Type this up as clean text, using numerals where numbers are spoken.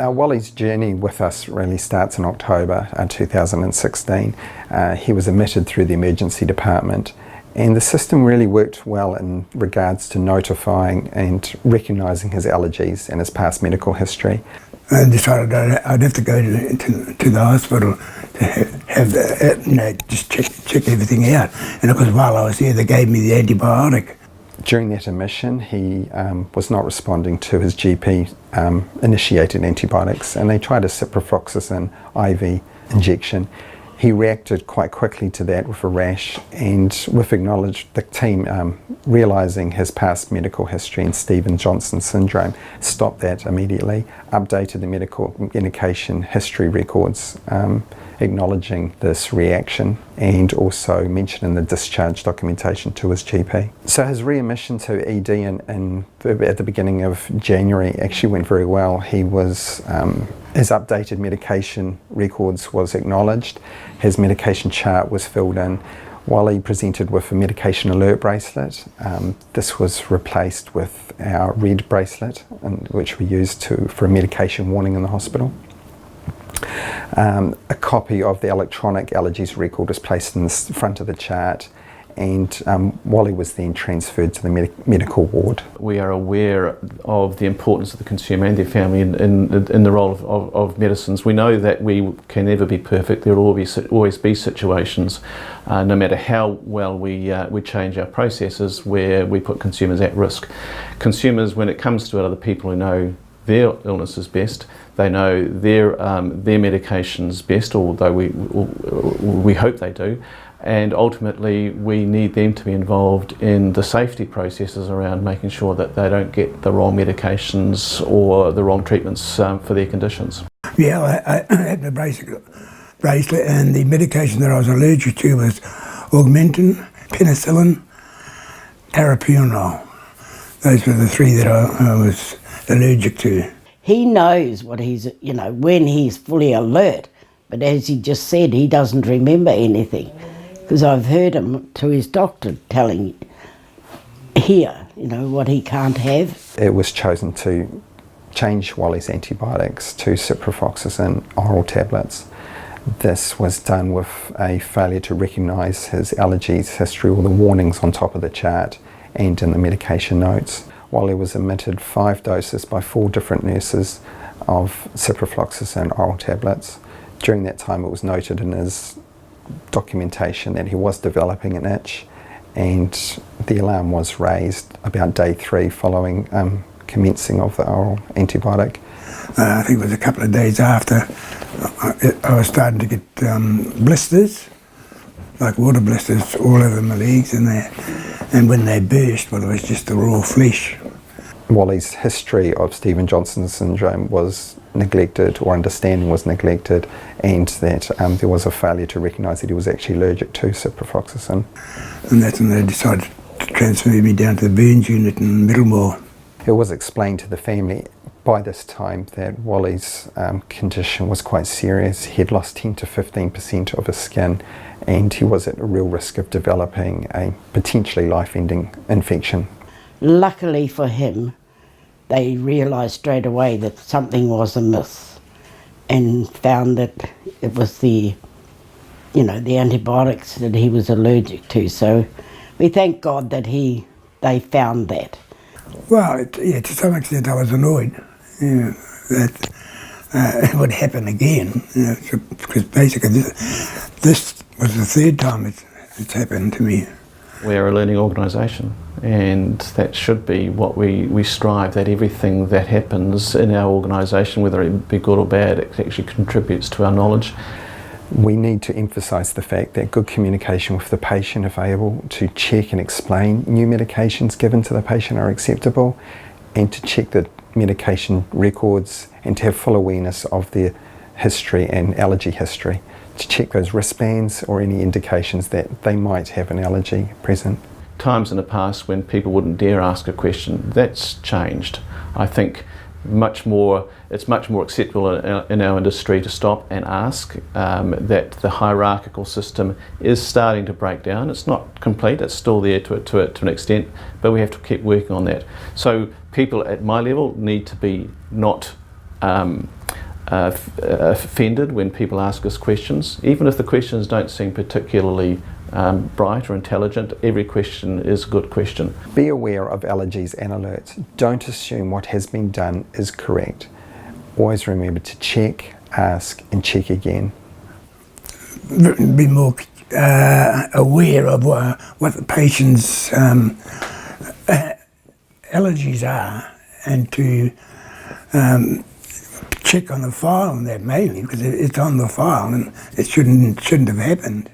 Wally's journey with us really starts in October 2016. He was admitted through the emergency department, and the system really worked well in regards to notifying and recognising his allergies and his past medical history. I decided I'd have to go to the hospital to have just check everything out. And of course, while I was there, they gave me the antibiotic. During that admission, he was not responding to his GP initiated antibiotics, and they tried a ciprofloxacin IV injection. He reacted quite quickly to that with a rash, and the team, realising his past medical history and Stevens-Johnson syndrome, stopped that immediately, updated the medication history records, acknowledging this reaction, and also mentioning the discharge documentation to his GP. So his readmission to ED at the beginning of January actually went very well. His updated medication records was acknowledged, his medication chart was filled in. Wally presented with a medication alert bracelet. This was replaced with our red bracelet, which we used for a medication warning in the hospital. A copy of the electronic allergies record was placed in the front of the chart, and Wally was then transferred to the medical ward. We are aware of the importance of the consumer and their family in the role of medicines. We know that we can never be perfect. There will always be situations, no matter how well we change our processes, where we put consumers at risk. Consumers, when it comes to other people who know their illness is best, they know their medications best, although we hope they do, and ultimately we need them to be involved in the safety processes around making sure that they don't get the wrong medications or the wrong treatments for their conditions. Yeah, I had the bracelet, and the medication that I was allergic to was Augmentin, penicillin, aripiprazole. Those were the three that I was allergic to. He knows what when he's fully alert, but as he just said, he doesn't remember anything, because I've heard him to his doctor telling what he can't have. It was chosen to change Wally's antibiotics to ciprofloxacin oral tablets. This was done with a failure to recognise his allergies history or the warnings on top of the chart and in the medication notes. Wally was admitted 5 doses by 4 different nurses of ciprofloxacin oral tablets. During that time, it was noted in his documentation that he was developing an itch, and the alarm was raised about day 3 following commencing of the oral antibiotic. I think it was a couple of days after I was starting to get blisters, like water blisters all over my legs and that. And when they burst, well, it was just the raw flesh. Wally's history of Stevens-Johnson syndrome was neglected, or understanding was neglected, and that there was a failure to recognise that he was actually allergic to ciprofloxacin. And that's when they decided to transfer me down to the burns unit in Middlemore. It was explained to the family by this time that Wally's condition was quite serious. He had lost 10 to 15% of his skin, and he was at a real risk of developing a potentially life-ending infection. Luckily for him, they realised straight away that something was amiss, and found that it was the antibiotics that he was allergic to. So we thank God that they found that. Well, to some extent I was annoyed that it would happen again, because basically this was the 3rd time it's happened to me. We're a learning organisation, and that should be what we strive, that everything that happens in our organisation, whether it be good or bad, it actually contributes to our knowledge. We need to emphasise the fact that good communication with the patient, if able, to check and explain new medications given to the patient are acceptable, and to check the medication records and to have full awareness of their history and allergy history, to check those wristbands or any indications that they might have an allergy present. Times in the past when people wouldn't dare ask a question, that's changed. I think it's much more acceptable in our industry to stop and ask, that the hierarchical system is starting to break down. It's not complete, it's still there to an extent, but we have to keep working on that. So people at my level need to be not offended when people ask us questions. Even if the questions don't seem particularly bright or intelligent, every question is a good question. Be aware of allergies and alerts. Don't assume what has been done is correct. Always remember to check, ask, and check again. Be more aware of what the patient's allergies are, and to check on the file on that mainly, because it's on the file and it shouldn't have happened.